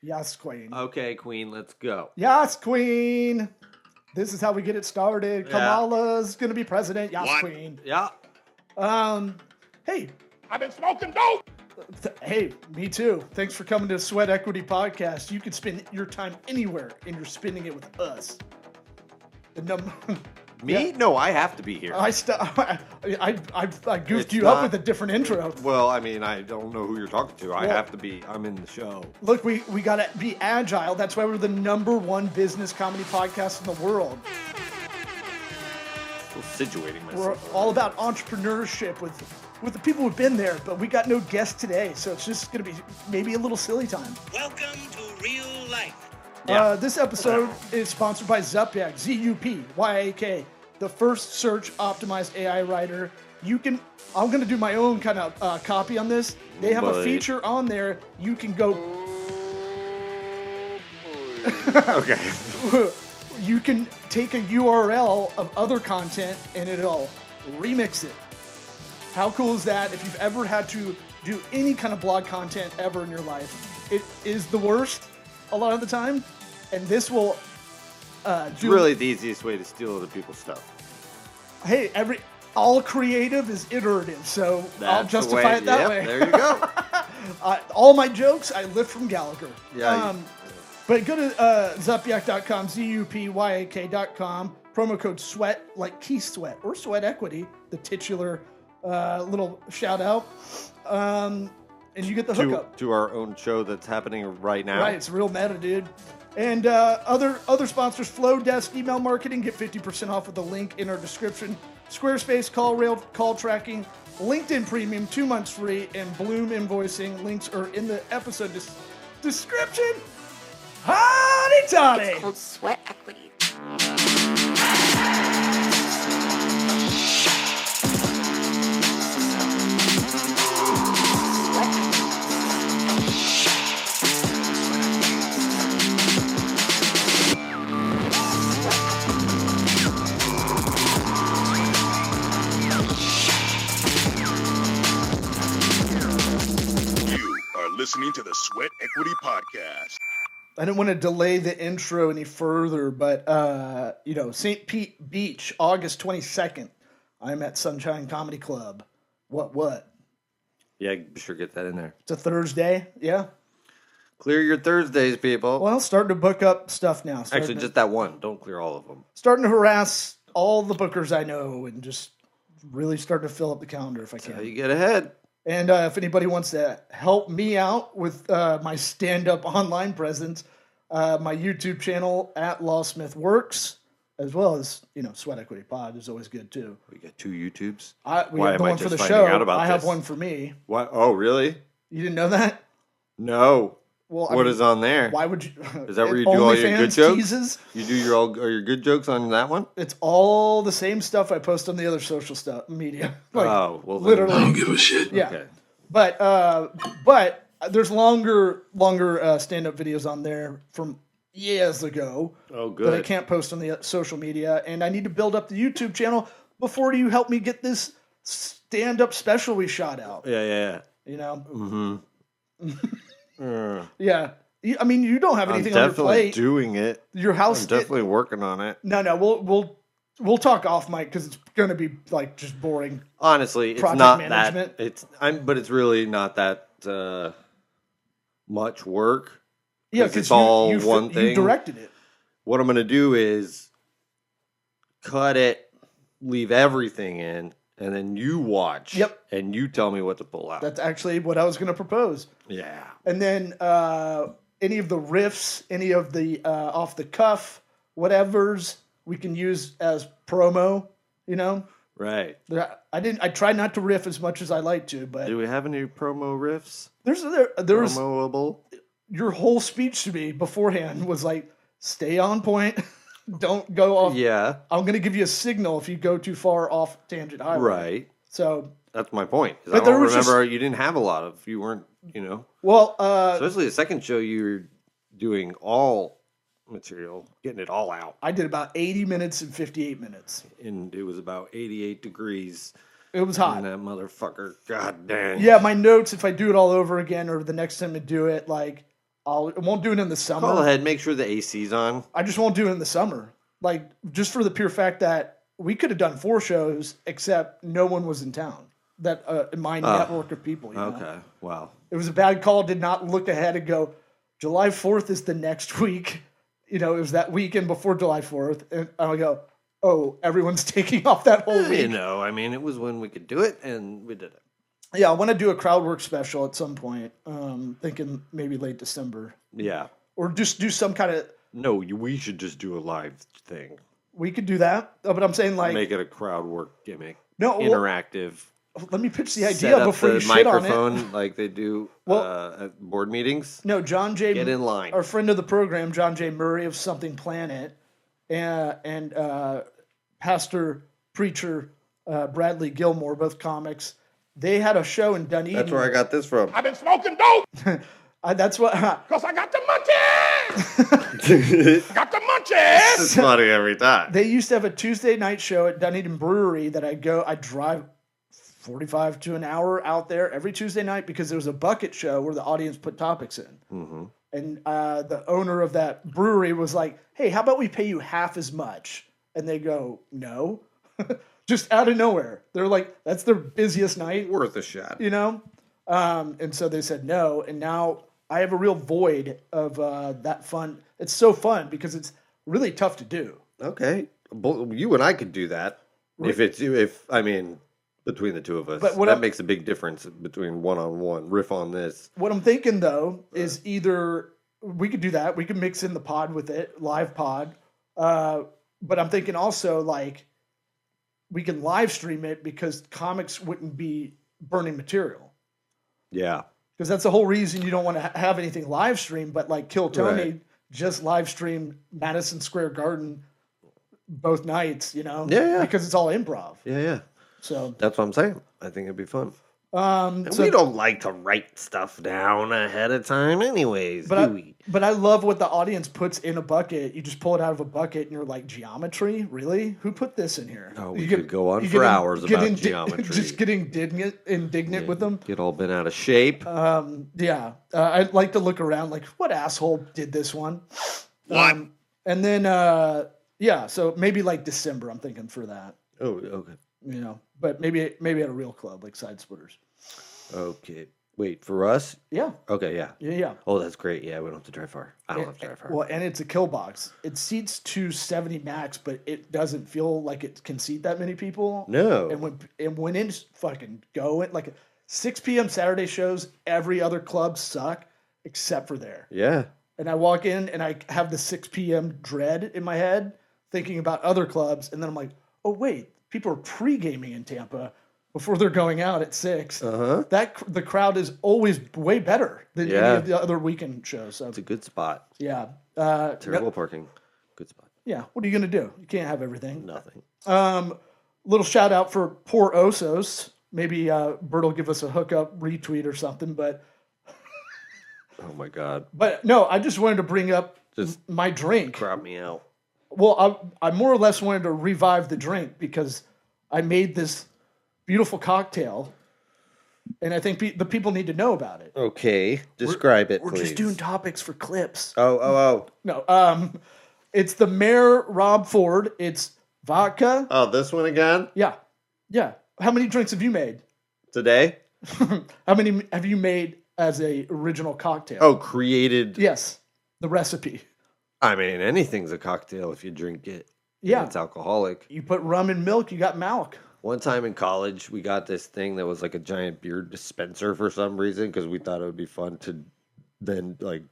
Yes, Queen. Okay, Queen, let's go. Yes, Queen. This is how we get it started. Yeah. Kamala's gonna be president. Yes, What? Queen. Yeah. Hey, I've been smoking dope. hey, me too. Thanks for coming to Sweat Equity Podcast. You can spend your time anywhere, and you're spending it with us. The number. Me? Yeah. No, I have to be here. I goofed It's you up not- with a different intro. Well, I mean, I don't know who you're talking to. I Well- have to be. I'm in the show. Look, we gotta be agile. That's why we're the #1 business comedy podcast in the world. Still situating We're myself. all about entrepreneurship with the people who've been there, but we got no guests today, so it's just gonna be maybe a little silly time. Welcome to real life. Yeah. This episode is sponsored by Zupyak, Zupyak, the first search optimized AI writer. I'm gonna do my own kind of copy on this. They have a Boy. feature on there. You can go. Okay. You can take a URL of other content and it'll remix it. How cool is that? If you've ever had to do any kind of blog content ever in your life, it is the worst a lot of the time. And this will It's really the easiest way to steal other people's stuff. Hey, all creative is iterative, so I'll That's the justify it that yep, way. There you go. All my jokes I lift from Gallagher. Yeah. But go to Zupyak.com, Zupyak.com, promo code SWEAT, like Key Sweat, or Sweat Equity, the titular little shout out. And you get the hookup. to our own show that's happening right now. Right, it's real meta, dude. And other sponsors, Flowdesk email marketing, get 50% off with the link in our description. Squarespace call tracking, LinkedIn Premium 2 months free, and Bloom invoicing. Links are in the episode description. Howdy toddy! It's called Sweat Equity. You are listening to the Sweat Equity Podcast. I didn't want to delay the intro any further, but St. Pete Beach, August 22nd. I'm at Sunshine Comedy Club. What? Yeah, sure, get that in there. It's a Thursday, yeah. Clear your Thursdays, people. Well, starting to book up stuff now. Actually, just that one. Don't clear all of them. Starting to harass all the bookers I know and just really starting to fill up the calendar if I How can. you get ahead. And if anybody wants to help me out with my stand-up online presence, my YouTube channel at LawSmithWorks, as well as Sweat Equity Pod is always good too. We got 2 YouTubes. We Why have the am I one for just the finding show. out about I have this? one for me. What? Oh, really? You didn't know that? No. Well, What is on there? Why would you? Is that where you do all your good OnlyFans jokes? teases? You do your good jokes on that one? It's all the same stuff I post on the other social stuff media. Oh, well, then- literally. I don't give a shit. Yeah. Okay. But there's longer stand-up videos on there from years ago Oh, that I good. can't post on the social media, and I need to build up the YouTube channel before you help me get this stand-up special we shot out. Yeah. Yeah. I mean, you don't have I'm anything on your definitely plate. doing it. Your house. I'm definitely working on it. No. We'll talk off mic because it's gonna be like just boring. Honestly, it's Project not management. that. But it's really not that much work. Yeah, 'Cause it's you, all you, one you thing. directed it. What I'm going to do is cut it, leave everything in, and then you watch. Yep. And you tell me what to pull out. That's actually what I was gonna propose. Yeah. And then any of the riffs, any of the off the cuff, whatever's we can use as promo. Right. I tried not to riff as much as I like to, but Do we have any promo riffs? there's Promoable? your whole speech to me beforehand was like, stay on point, don't go off. Yeah. I'm gonna give you a signal if you go too far off tangent highway. Right. So That's my point. 'Cause But I there don't was remember you didn't have a lot of. You weren't. well, Especially the second show, you were doing all material, getting it all out, I did about 80 minutes and 58 minutes. and it was about 88 degrees. It was hot. And that motherfucker, god damn. Yeah, my notes, if I do it all over again or the next time I do it, like I won't do it in the summer. Call ahead. Make sure the AC's on. I just won't do it in the summer. Like, just for the pure fact that we could have done 4 shows, except no one was in town. That in my network of people. You know? Okay. Wow. It was a bad call. Did not look ahead and go, July 4th is the next week. You know, it was that weekend before July 4th. And I go, oh, everyone's taking off that whole week. You know, I mean, it was when we could do it, and we did it. Yeah, I want to do a crowd work special at some point. Thinking maybe late December. Yeah. Or just do some kind of... No, we should just do a live thing. We could do that. But I'm saying like... Make it a crowd work gimmick. No, interactive. Let me pitch the idea Set up before the you shit on it. microphone like they do at board meetings. No, John J. Get in line. Our friend of the program, John J. Murray of Something Planet, and pastor, preacher Bradley Gilmore, both comics, they had a show in Dunedin. That's where I got this from. I've been smoking dope That's what... because I got the munchies. Got the munchies. It's funny every time. They used to have a Tuesday night show at Dunedin Brewery that I drive 45 to an hour out there every Tuesday night because there was a bucket show where the audience put topics in. Mm-hmm. And the owner of that brewery was like, hey, how about we pay you half as much? And they go, no. Just out of nowhere. They're like, that's their busiest night. Worth a shot. You know? And so they said no. And now I have a real void of that fun. It's so fun because it's really tough to do. Okay. You and I could do that. Between the two of us. But that makes a big difference between one-on-one. Riff on this. What I'm thinking, though, is either we could do that. We could mix in the pod with it, live pod. But I'm thinking also, like, we can live stream it because comics wouldn't be burning material. Yeah. Because that's the whole reason you don't want to have anything live stream. But, like, Kill Tony just live streamed Madison Square Garden both nights, you know? Yeah. Because it's all improv. Yeah. So that's what I'm saying. I think it'd be fun. We don't like to write stuff down ahead of time anyways, do we? But I love what the audience puts in a bucket. You just pull it out of a bucket and you're like, geometry? Really? Who put this in here? Oh, we could go on for hours about geometry. Just getting indignant with them. Get all bent out of shape. I'd like to look around like, what asshole did this one? What? And then, so maybe like December, I'm thinking for that. Oh, okay. You know, but maybe at a real club like Side Splitters. Okay. Wait, for us? Yeah. Okay, yeah. Yeah. Oh, that's great. Yeah, we don't have to drive far. I don't have to drive far. Well, and it's a kill box. It seats 270 max, but it doesn't feel like it can seat that many people. No. And when it's fucking going, like 6 p.m. Saturday shows, every other club suck except for there. Yeah. And I walk in and I have the 6 p.m. dread in my head, thinking about other clubs, and then I'm like, oh wait, people are pre-gaming in Tampa before they're going out at 6. Uh-huh. The crowd is always way better than any of the other weekend shows. So it's a good spot. Yeah. Terrible parking. Good spot. Yeah. What are you going to do? You can't have everything. Nothing. Little shout out for poor Osos. Maybe Bert will give us a hookup retweet or something. But oh my God. But no, I just wanted to bring up my drink. Crowd me out. Well, I more or less wanted to revive the drink because I made this beautiful cocktail, and I think the people need to know about it. Okay, describe it, We're please. just doing topics for clips. Oh. No, it's the Mayor Rob Ford. It's vodka. Oh, this one again? Yeah. How many drinks have you made? Today? How many have you made as a original cocktail? Oh, created. Yes, the recipe. I mean, anything's a cocktail if you drink it. Yeah. It's alcoholic. You put rum in milk, you got Malik. One time in college, we got this thing that was like a giant beer dispenser for some reason because we thought it would be fun to then like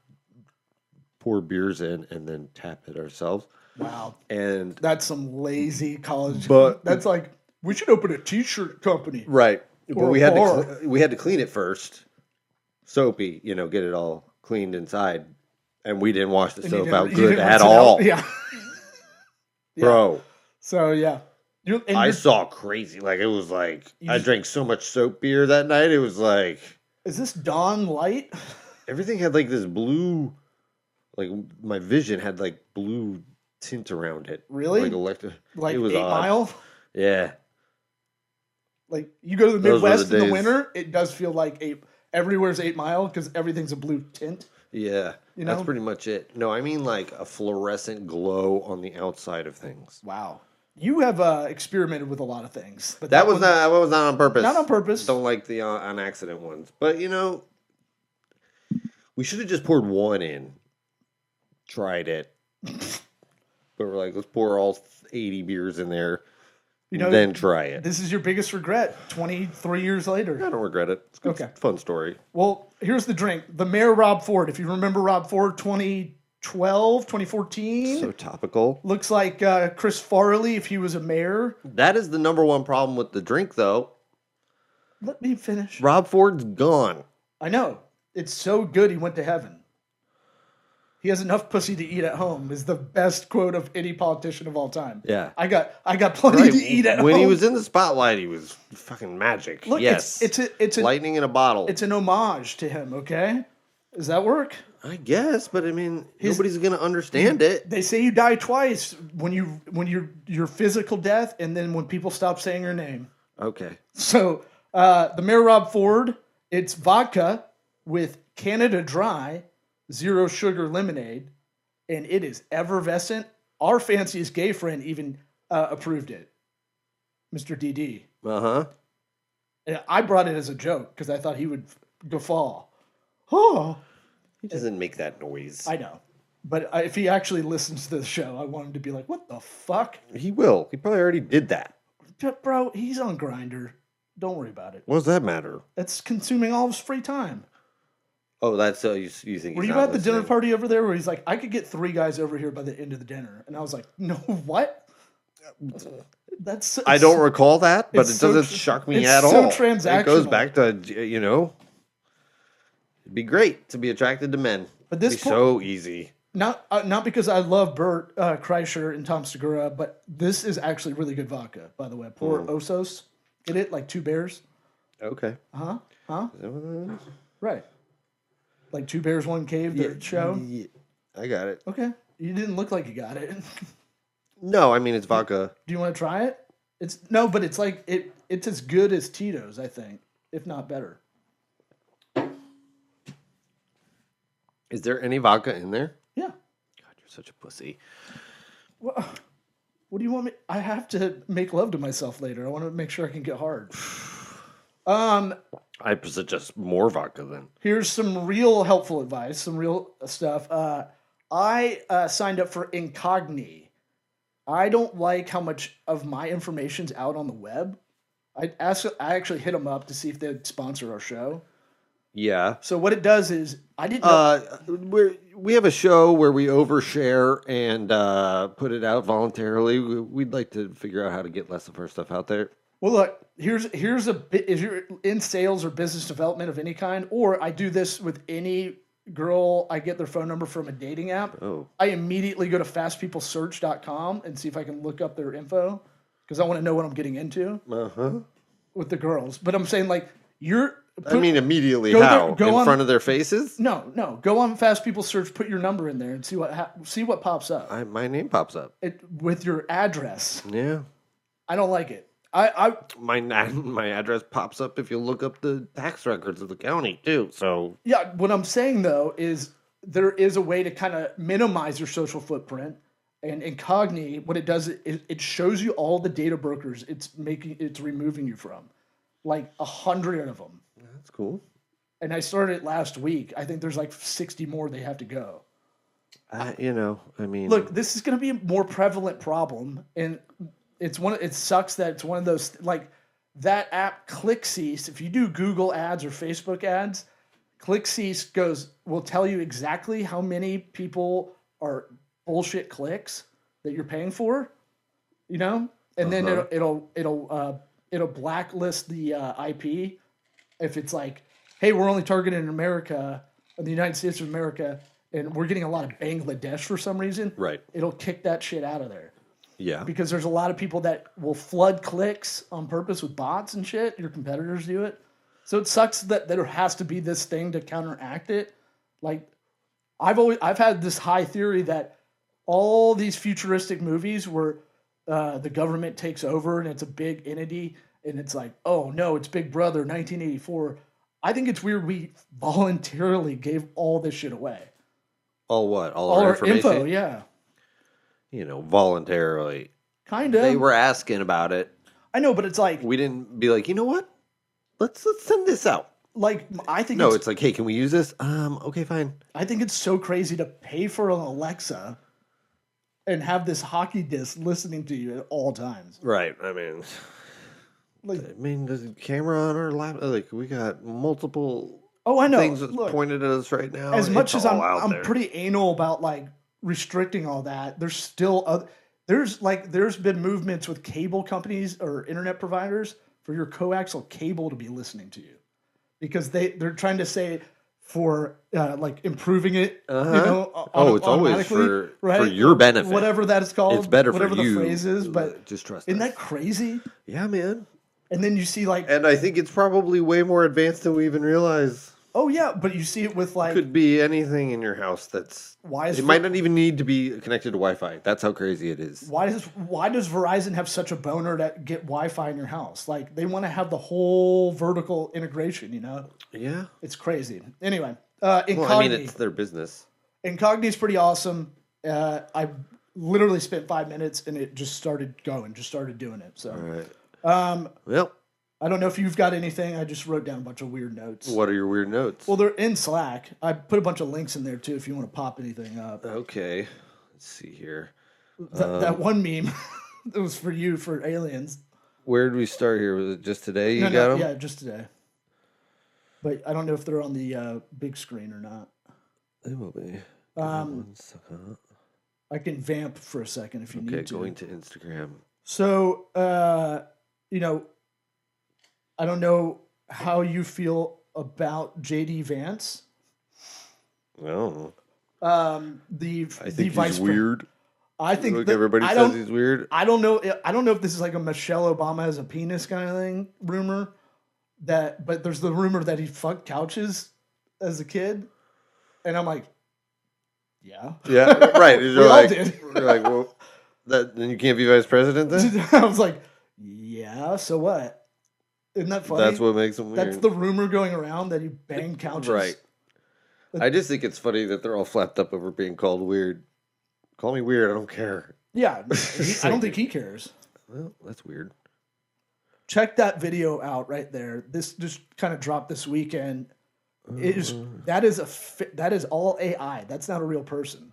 pour beers in and then tap it ourselves. Wow. And that's some lazy college. But that's like, we should open a t-shirt company. Right. But we had to clean it first. Soapy, get it all cleaned inside. And we didn't wash the soap out good at all. Yeah. Bro. So, yeah. I saw crazy. Like, it was like, I drank so much soap beer that night. It was like. Is this Dawn Light? Everything had like this blue, like my vision had like blue tint around it. Really? Like it was 8 odd. Mile? Yeah. Like, you go to the Midwest in the winter, it does feel like everywhere's 8 Mile because everything's a blue tint. Yeah, You that's know? pretty much it. No, I mean like a fluorescent glow on the outside of things. Wow. You have experimented with a lot of things, but That was one- not on purpose. Not on purpose. Don't like the on accident ones. But you know, we should have just poured one in, tried it. But we're like, let's pour all 80 beers in there, You know, then try it. this is your biggest regret 23 years later. I don't regret it. It's a good, Okay. fun story. Well, here's the drink. The Mayor Rob Ford. If you remember Rob Ford 2012, 2014. So topical. Looks like Chris Farley if he was a mayor. That is the number one problem with the drink, though. Let me finish. Rob Ford's gone. I know. It's so good he went to heaven. He has enough pussy to eat at home is the best quote of any politician of all time. Yeah. I got plenty to eat at When home. he was in the spotlight, he was fucking magic. Look, yes. it's a lightning in a bottle. it's an homage to him, okay? Does that work? I guess, but I mean, nobody's gonna understand it. They say you die twice when your physical death and then when people stop saying your name. Okay. So the Mayor Rob Ford, it's vodka with Canada Dry, zero sugar lemonade, and it is effervescent. Our fanciest gay friend even approved it, Mr. DD. Uh-huh. And I brought it as a joke because I thought he would guffaw. Oh, He doesn't make that noise. I know. But if he actually listens to the show, I want him to be like, what the fuck? He will. He probably already did that. Bro, he's on Grindr. Don't worry about it. What does that matter? That's consuming all of his free time. Oh, that's you think Were he's you not at the dinner listening? party over there where he's like, I could get 3 guys over here by the end of the dinner? And I was like, no, what? That's I don't recall that, but it's it so doesn't tr- shock me it's at so all. transactional. It goes back to, it'd be great to be attracted to men. But this It'd be so easy. Not because I love Bert Kreischer and Tom Segura, but this is actually really good vodka, by the way. Pour Osos. Get it? Like 2 bears. Okay. Huh? Huh? Is that what that is? Right. Like 2 bears, 1 cave, the show? Yeah, I got it. Okay. You didn't look like you got it. No, I mean, it's vodka. Do you want to try it? But it's like it's as good as Tito's, I think, if not better. Is there any vodka in there? Yeah. God, you're such a pussy. What do you want me? I have to make love to myself later. I want to make sure I can get hard. I suggest more vodka then. Here's some real helpful advice, some real stuff. I signed up for Incogni. I don't like how much of my information's out on the web. I actually hit them up to see if they'd sponsor our show. Yeah. So what it does is I didn't know. We have a show where we overshare and put it out voluntarily. We'd like to figure out how to get less of our stuff out there. Well, look, here's a bit. If you're in sales or business development of any kind, or I do this with any girl, I get their phone number from a dating app. Oh. I immediately go to fastpeoplesearch.com and see if I can look up their info because I want to know what I'm getting into Uh-huh. with the girls. But I'm saying like Immediately go how? there- go In on- front of their faces? no, go on Fast People Search, put your number in there and see what pops up My name pops up. with your address. Yeah. I don't like it. My address pops up if you look up the tax records of the county too. So Yeah, what I'm saying though is there is a way to kind of minimize your social footprint. And Incogni, what it does is it shows you all the data brokers it's removing you from, like 100 of them. that's cool. And I started it last week. I think there's like 60 more they have to go. I mean, Look, this is going to be a more prevalent problem, and it sucks that it's one of those like that app ClickCease. If you do Google ads or Facebook ads, ClickCease will tell you exactly how many people are bullshit clicks that you're paying for, and then it'll blacklist the IP if it's like, hey, we're only targeting America, the United States of America, and we're getting a lot of Bangladesh for some reason. Right. It'll kick that shit out of there. yeah. Because there's a lot of people that will flood clicks on purpose with bots and shit. Your competitors do it. So it sucks that there has to be this thing to counteract it. Like I've had this high theory that all these futuristic movies where the government takes over and it's a big entity and it's like, oh no, it's Big Brother 1984. I think it's weird we voluntarily gave all this shit away. All what? All All our our information? info, yeah. You know, voluntarily. Kind of. They were asking about it. I know, but it's like, We didn't be like, you know what? Let's send this out. I think No, it's like, hey, can we use this? Okay, fine. I think it's so crazy to pay for an Alexa and have this hockey disc listening to you at all times. Right. Like, There's a camera on our laptop. Like, we got multiple oh, I know. things Look, pointed at us right now. as much It's as all out I'm there. pretty anal about like restricting all that, there's still there's been movements with cable companies or internet providers for your coaxial cable to be listening to you because they're trying to say for like improving it, you know, it's always automatically, for your benefit. whatever that is called. It's better for whatever you. the phrase is, but just trust isn't us. that crazy? Yeah, man. And then you see like, And I think it's probably way more advanced than we even realize. oh yeah, but you see it with like, Could be anything in your house that's. why is It might not even need to be connected to Wi-Fi. That's how crazy it is. why does Verizon have such a boner to get Wi-Fi in your house? Like they want to have the whole vertical integration, you know? Yeah. It's crazy. Anyway, Well, Incogni. I mean, it's their business. Incogni's pretty awesome. I literally spent 5 minutes and it just started going, just started doing it. So, All right. well, I don't know if you've got anything. I just wrote down a bunch of weird notes. What are your weird notes? Well, they're in Slack. I put a bunch of links in there too if you want to pop anything up. Okay. Let's see here. That one meme that was for you for aliens. Where did we start here? Was it just today you No, got them? yeah, just today. But I don't know if they're on the big screen or not. They will be. Um, I can vamp for a second if you Okay, need to. going to Instagram. So, you know, I don't know how you feel about JD Vance. Well, The I think vice he's weird. I think Like that- everybody I says don't- he's weird. I don't know. I don't know if this is like a Michelle Obama has a penis kind of thing rumor. But there's the rumor that he fucked couches as a kid, and I'm like, yeah, Yeah, right. We You're all like, did. you're like, well, then you can't be vice president then? I was like, yeah. So what? Isn't that funny? That's what makes him weird. That's the rumor going around that he banged couches. Right. I just think it's funny that they're all flapped up over being called weird. Call me weird, I don't care. Yeah. I don't think he cares. Well, that's weird. Check that video out right there. This just kind of dropped this weekend. That is all AI. That's not a real person.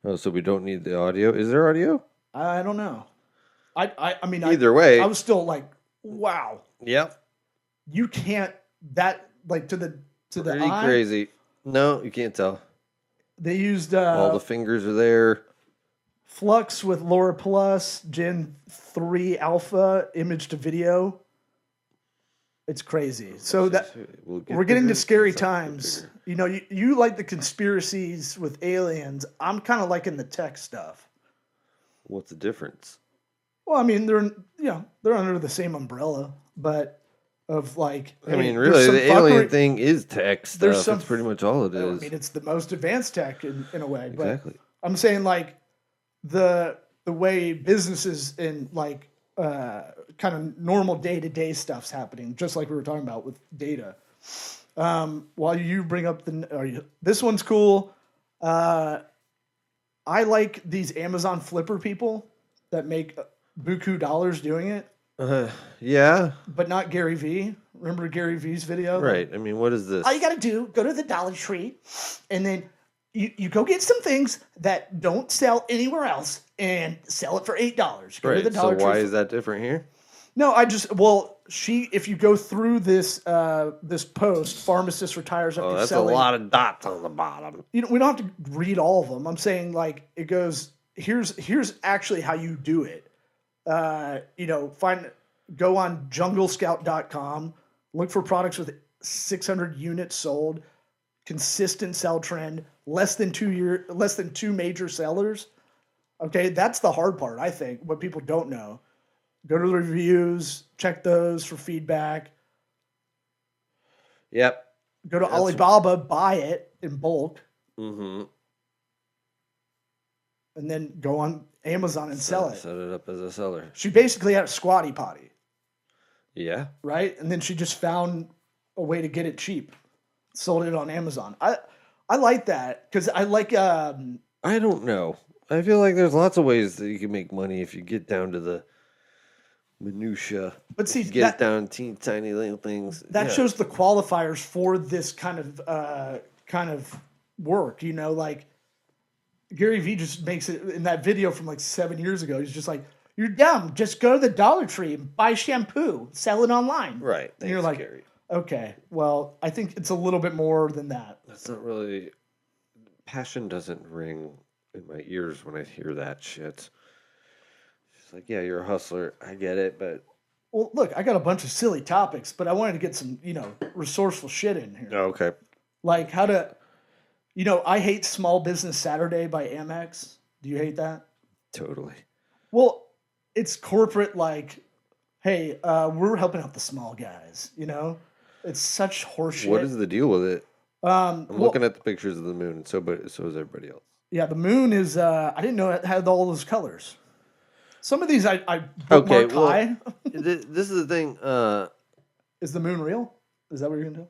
Oh, so we don't need the audio? Is there audio? I don't know. I mean, Either way. I was still like, wow, Yep. you can't that like to the Pretty eye. crazy. No, you can't tell. They used All the fingers are there. Flux with Laura Plus, Gen 3 Alpha, image to video. It's crazy. So that we're getting to scary times. You know, you like the conspiracies with aliens. I'm kind of liking the tech stuff. What's the difference? Well, I mean, they're under the same umbrella, but of like. I mean, there's really, some the alien fuckery- thing is tech stuff. There's some- That's pretty much all it I is. mean, it's the most advanced tech in a way. But Exactly. I'm saying like the way businesses and like kind of normal day-to-day stuff's happening, just like we were talking about with data. While you bring up this one's cool. I like these Amazon flipper people that make buku dollars doing it, Yeah. but not Gary Vee. Remember Gary Vee's video? Right. I mean, what is this? All you got to do, go to the Dollar Tree, and then you go get some things that don't sell anywhere else and sell it for $8. Go to Right. the So Dollar Tree. why is that different here? No, if you go through this this post, pharmacist retires after Oh, that's selling. a lot of dots on the bottom. We don't have to read all of them. I'm saying like it goes. Here's actually how you do it. Go on junglescout.com, look for products with 600 units sold, consistent sell trend, less than 2 major sellers. Okay, that's the hard part, I think, what people don't know. Go to the reviews, check those for feedback. Yep. Go to Alibaba, buy it in bulk, Mm-hmm. and then go on Amazon and sell it. Set it up as a seller. She basically had a squatty potty, Yeah. right? And then she just found a way to get it cheap. Sold it on Amazon. I like that because I like. I don't know. I feel like there's lots of ways that you can make money if you get down to the minutia. But see, get down teeny tiny little things. That shows the qualifiers for this kind of work. You know, like Gary Vee just makes it in that video from like 7 years ago. He's just like, "You're dumb. Just go to the Dollar Tree and buy shampoo. Sell it online." Right. And you're like, Gary. okay, well, I think it's a little bit more than that. That's not really. Passion doesn't ring in my ears when I hear that shit. It's like, yeah, you're a hustler. I get it, but. Well, look, I got a bunch of silly topics, but I wanted to get some, resourceful shit in here. Oh, okay. Like how to, I hate Small Business Saturday by Amex. Do you hate that? Totally. Well, it's corporate like, hey, we're helping out the small guys, It's such horseshit. What is the deal with it? I'm looking at the pictures of the moon, and so is everybody else. Yeah, the moon is, I didn't know it had all those colors. Some of these I bookmarked high. This is the thing. Is the moon real? Is that what you're going to do?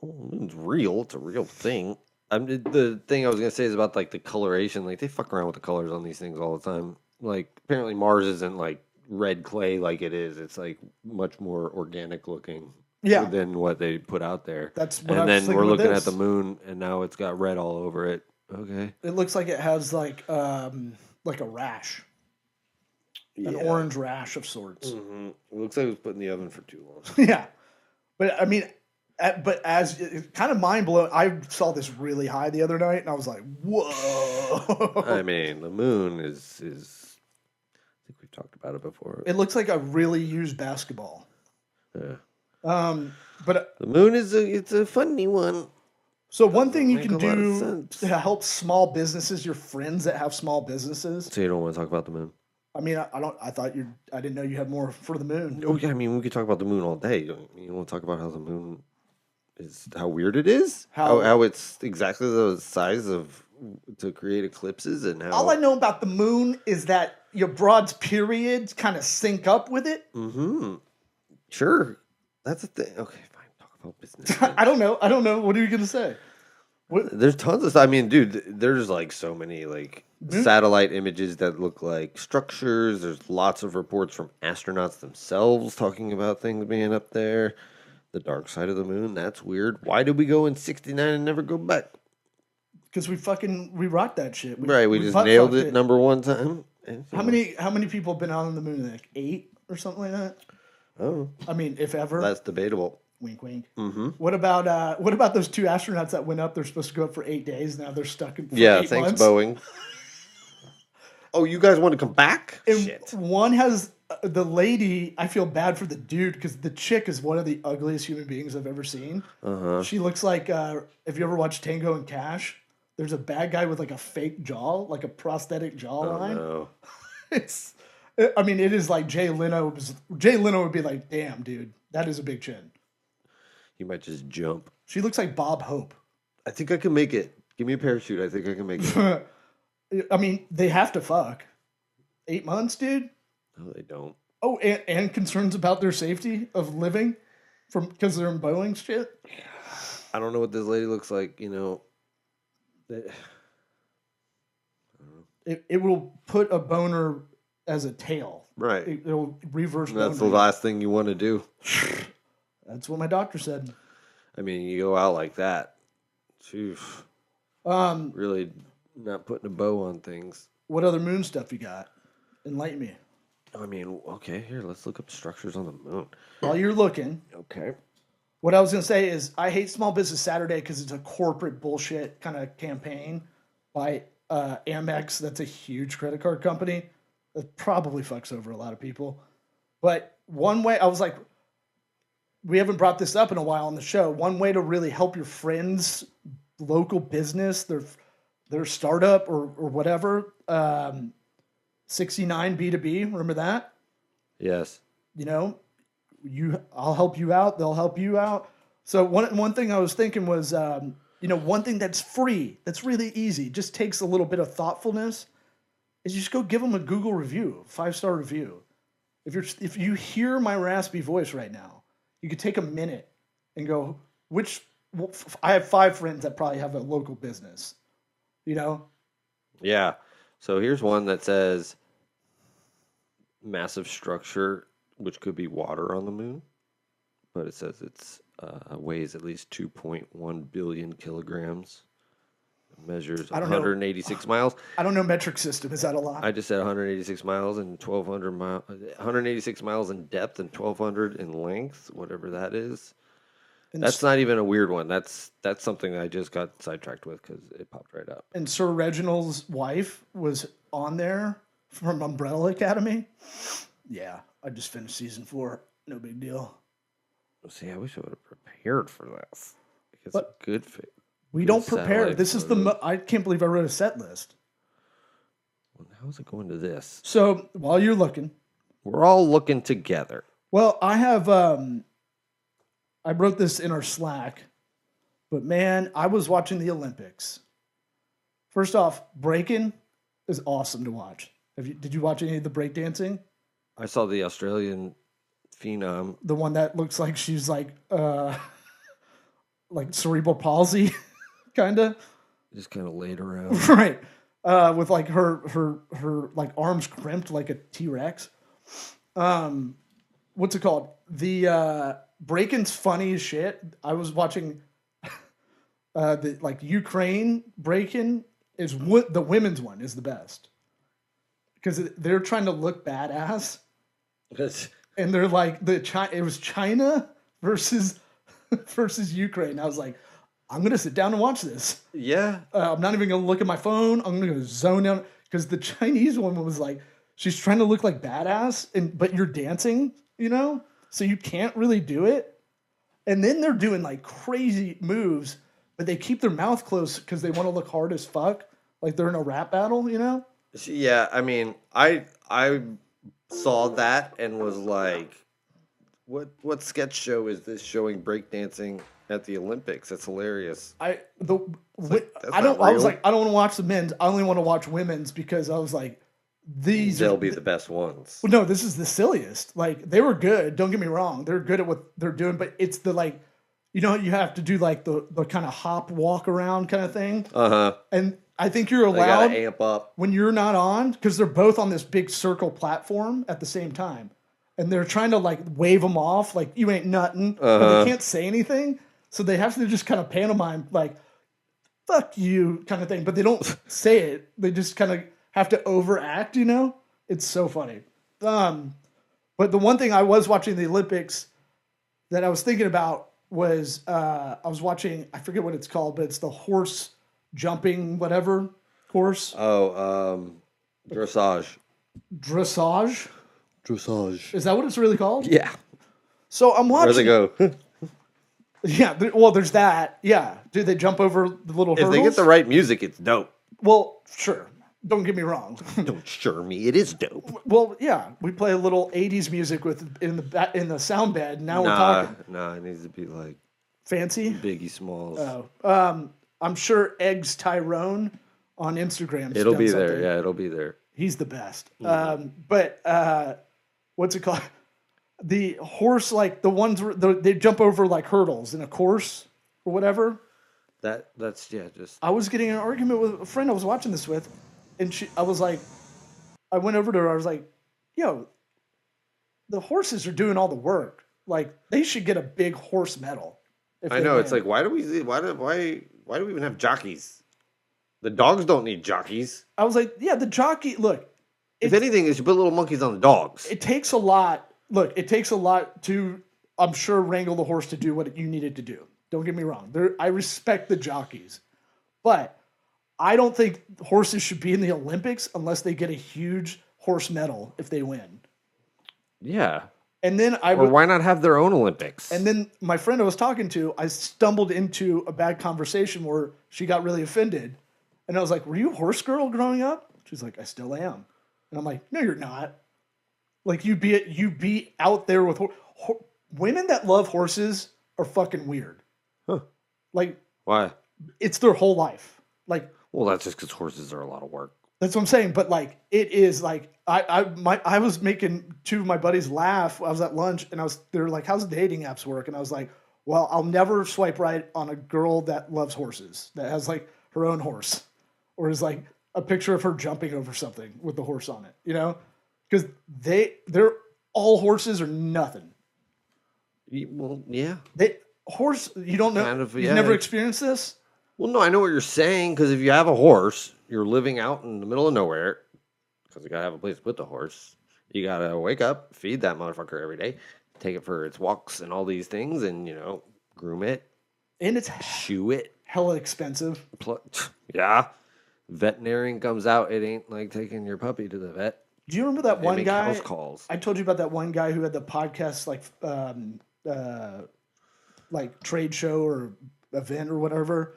Well, the moon's real. It's a real thing. The thing I was going to say is about like the coloration. Like they fuck around with the colors on these things all the time. Like apparently Mars isn't like red clay like it is. It's like much more organic looking. Yeah. Than what they put out there. That's what I was And then thinking we're with looking this. at the moon, and now it's got red all over it. Okay. It looks like it has like a rash, an orange rash of sorts. Mm-hmm. It looks like it was put in the oven for too long. Yeah, but I mean, as it's kind of mind blowing. I saw this really high the other night, and I was like, "Whoa!" I mean, the moon is. I think we've talked about it before. It looks like a really used basketball. Yeah. But The moon it's a funny one. so one thing you Make can a lot of do sense. to help small businesses, your friends that have small businesses. So you don't want to talk about the moon? I mean, I don't. I thought I didn't know you had more for the moon. Oh yeah, I mean we could talk about the moon all day. You want to talk about how the moon is, how weird it is, how it's exactly the size of to create eclipses, and how All I know about the moon is that your broad's periods kind of sync up with it. Mm-hmm. Sure, that's a thing. Okay, fine. Talk about business. I don't know. What are you gonna say? There's tons of stuff. I mean, dude, there's like so many like satellite images that look like structures. There's lots of reports from astronauts themselves talking about things being up there. The dark side of the moon. That's weird. Why did we go in '69 and never go back? Because we rocked that shit. We just nailed it number one time. How many people have been out on the moon? Like 8 or something like that. Oh, I mean, if ever. that's debatable. Wink, wink. Mm-hmm. What about those 2 astronauts that went up? They're supposed to go up for 8 days. Now they're stuck in. For Yeah, 8 thanks, months. Boeing. Oh, you guys want to come back? And Shit. one has the lady. I feel bad for the dude because the chick is one of the ugliest human beings I've ever seen. Uh-huh. She looks like. If you ever watched Tango and Cash, there's a bad guy with like a fake jaw, like a prosthetic jawline. Oh, no. I mean, it is like Jay Leno. Jay Leno would be like, "Damn, dude, that is a big chin." You might just jump. She looks like Bob Hope. I think I can make it. Give me a parachute. I think I can make it. I mean, they have to fuck. 8 months, dude. No, they don't. Oh, and concerns about their safety of living because they're in Boeing shit. I don't know what this lady looks like. You know. It will put a boner as a tail. Right. It'll reverse. That's the boner. last thing you want to do. That's what my doctor said. I mean, you go out like that. Oof. Really not putting a bow on things. What other moon stuff you got? Enlighten me. I mean, okay, here, let's look up structures on the moon. While you're looking, Okay. what I was going to say is I hate Small Business Saturday because it's a corporate bullshit kind of campaign by Amex. That's a huge credit card company that probably fucks over a lot of people. But one way, I was like, we haven't brought this up in a while on the show. One way to really help your friends' local business, their startup or whatever, 69 B2B, remember that? Yes. I'll help you out, they'll help you out. So one thing I was thinking was, one thing that's free, that's really easy, just takes a little bit of thoughtfulness, is you just go give them a Google review, 5-star review. If you hear my raspy voice right now, you could take a minute and go, I have 5 friends that probably have a local business, Yeah. So here's one that says massive structure, which could be water on the moon, but it says it's weighs at least 2.1 billion kilograms. Measures 186 miles. I don't know metric system. Is that a lot? I just said 186 miles and 1,200 miles. 186 miles in depth and 1,200 in length, whatever that is. And that's not even a weird one. That's something I just got sidetracked with because it popped right up. And Sir Reginald's wife was on there from Umbrella Academy. Yeah, I just finished season 4. No big deal. See, I wish I would have prepared for this. Because But- a good fit. We don't prepare. This is I can't believe I wrote a set list. Well, how's it going to this? So while you're looking, We're all looking together. well, I have I wrote this in our Slack, but man, I was watching the Olympics. First off, breaking is awesome to watch. Did you watch any of the breakdancing? I saw the Australian phenom. The one that looks like she's like cerebral palsy, kind of. Just kind of laid around. Right. With like her like arms crimped like a T-Rex. What's it called? The breaking's funny as shit. I was watching the like Ukraine breaking is what the women's one is the best. Because they're trying to look badass. And they're like it was China versus Ukraine. I was like, I'm gonna sit down and watch this. Yeah. I'm not even gonna look at my phone. I'm gonna zone out because the Chinese woman was like, she's trying to look like badass, but you're dancing, so you can't really do it. And then they're doing like crazy moves, but they keep their mouth closed because they want to look hard as fuck, like they're in a rap battle, Yeah, I mean, I saw that and was like, what sketch show is this showing breakdancing at the Olympics? That's hilarious. I not was real. like, I don't want to watch the men's. I only want to watch women's because I was like, They'll be the best ones. Well, no, this is the silliest. Like, they were good. Don't get me wrong. They're good at what they're doing, but it's the like, you have to do like the kind of hop walk around kind of thing. Uh-huh. And I think you're They allowed gotta amp up. when you're not on because they're both on this big circle platform at the same time. And they're trying to like wave them off like you ain't nothing, but they can't say anything. So they have to just kind of pantomime like, fuck you kind of thing. But they don't say it. They just kind of have to overact, It's so funny. But the one thing I was watching the Olympics that I was thinking about was I was watching, I forget what it's called, but it's the horse jumping whatever horse. Oh, dressage. Dressage? Dressage. Is that what it's really called? Yeah. So I'm watching. Where they go? Yeah, there's that. Yeah. Do they jump over the little If hurdles? they get the right music, it's dope. Well, sure. Don't get me wrong. Don't sure me, it is dope. Well, yeah, we play a little 80s music in the sound bed. Now we're talking. Nah, it needs to be like Fancy? Biggie Smalls. Oh. I'm sure Eggs Tyrone on Instagram. It'll be there. Yeah, it'll be there. He's the best. But what's it called? The horse, like the ones they jump over like hurdles in a course or whatever. That's just. I was getting in an argument with a friend I was watching this with, and I went over to her. I was like, "Yo, the horses are doing all the work. Like they should get a big horse medal." I know. It's like why do we even have jockeys? The dogs don't need jockeys. I was like, "Yeah, the jockey. Look, If anything, they should put little monkeys on the dogs. it takes a lot. Look, it takes a lot to, I'm sure, wrangle the horse to do what you needed to do. Don't get me wrong. I respect the jockeys, but I don't think horses should be in the Olympics unless they get a huge horse medal if they win." Yeah. And then Or why not have their own Olympics? And then my friend I was talking to, I stumbled into a bad conversation where she got really offended. And I was like, "Were you a horse girl growing up?" She's like, "I still am." And I'm like, "No, you're not. Like you be out there with women that love horses are fucking weird." Huh. Like Why? it's their whole life. Like, Well, that's just because horses are a lot of work. that's what I'm saying. But like, it is like I was making two of my buddies laugh. I was at lunch and they were like, "How's dating apps work?" And I was like, Well, I'll never swipe right on a girl that loves horses, that has like her own horse, or is like a picture of her jumping over something with the horse on it, you know? Because they're all horses or nothing. Well, yeah. You don't know, Kind of, you've yeah. never experienced this? Well, no, I know what you're saying, because if you have a horse, you're living out in the middle of nowhere, because you got to have a place to put the horse. You got to wake up, feed that motherfucker every day, take it for its walks and all these things, and, groom it, And it's shoe it. hella expensive. Yeah. Veterinarian comes out, it ain't like taking your puppy to the vet. Do you remember that They one make guy? house calls. I told you about that one guy who had the podcast, like trade show or event or whatever,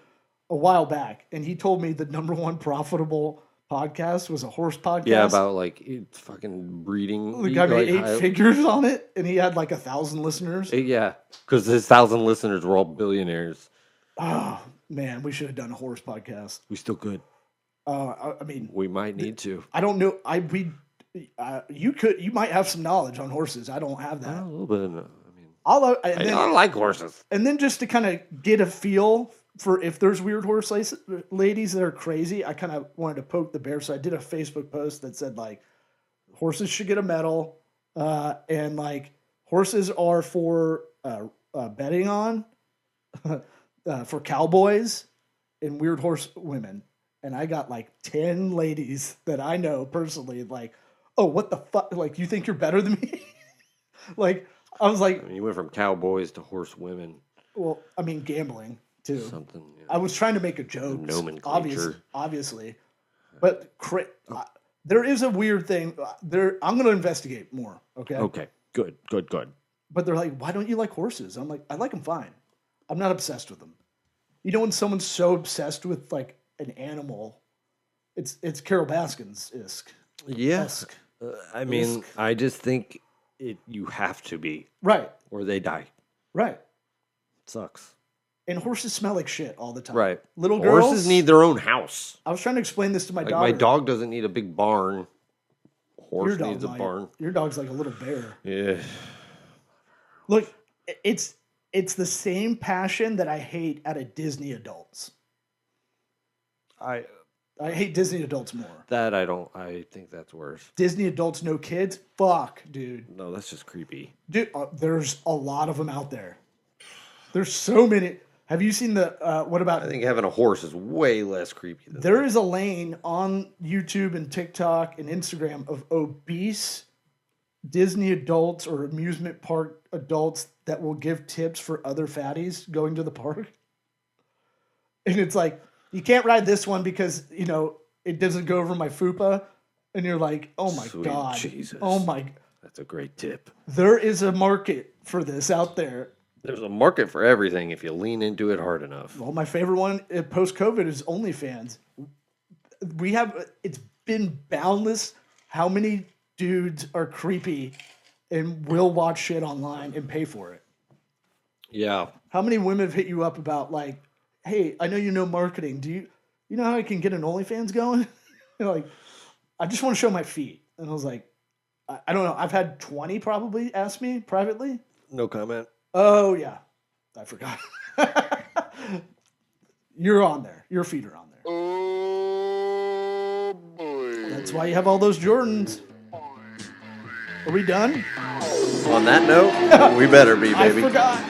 a while back, and he told me the number one profitable podcast was a horse podcast. Yeah, about like fucking breeding. The guy made like, 8 figures on it, and he had like 1,000 listeners. Yeah, because his 1,000 listeners were all billionaires. Oh man, we should have done a horse podcast. We still could. I mean, We might need to. I don't know. You might have some knowledge on horses. I don't have that. A little bit. I mean, I like horses. And then just to kind of get a feel for if there's weird horse ladies that are crazy, I kind of wanted to poke the bear. So I did a Facebook post that said like horses should get a medal, and like horses are for betting on, for cowboys and weird horse women. And I got like 10 ladies that I know personally, like, oh, what the fuck? Like, you think you're better than me? Like, I was like, I mean, you went from cowboys to horse women. well, I mean, gambling too. Something. I was trying to make a joke, Nomenclature. obviously, but there is a weird thing. I'm going to investigate more. Okay. Okay. Good. But they're like, why don't you like horses? I'm like, I like them fine. I'm not obsessed with them. You know, when someone's so obsessed with like an animal, it's Carol Baskins-esque. Yeah. Esque. I mean, I just think you have to be, Right. or they die. Right. It sucks. And horses smell like shit all the time. Right. Little girls. Horses need their own house. I was trying to explain this to my Like daughter. my dog doesn't need a big barn. Horse Your dog needs a might. barn. Your dog's like a little bear. Yeah. Look, it's the same passion that I hate out of Disney adults. I hate Disney adults more. I think that's worse. Disney adults, no kids? Fuck, dude. No, that's just creepy. Dude, there's a lot of them out there. There's so many. Have you seen what about... I think having a horse is way less creepy than There is a lane on YouTube and TikTok and Instagram of obese Disney adults or amusement park adults that will give tips for other fatties going to the park. And it's like, you can't ride this one because, it doesn't go over my fupa. And you're like, oh my Sweet God. Jesus. Oh my. That's a great tip. There is a market for this out there. There's a market for everything if you lean into it hard enough. Well, my favorite one post-COVID is OnlyFans. It's been boundless how many dudes are creepy and will watch shit online and pay for it. Yeah. How many women have hit you up about like, hey, I know you know marketing. Do you know how I can get an OnlyFans going? Like, I just want to show my feet. And I was like, I don't know. I've had 20 probably ask me privately. No comment. Oh, yeah. I forgot. You're on there. Your feet are on there. Oh boy. That's why you have all those Jordans. Are we done? On that note, we better be, baby. I forgot.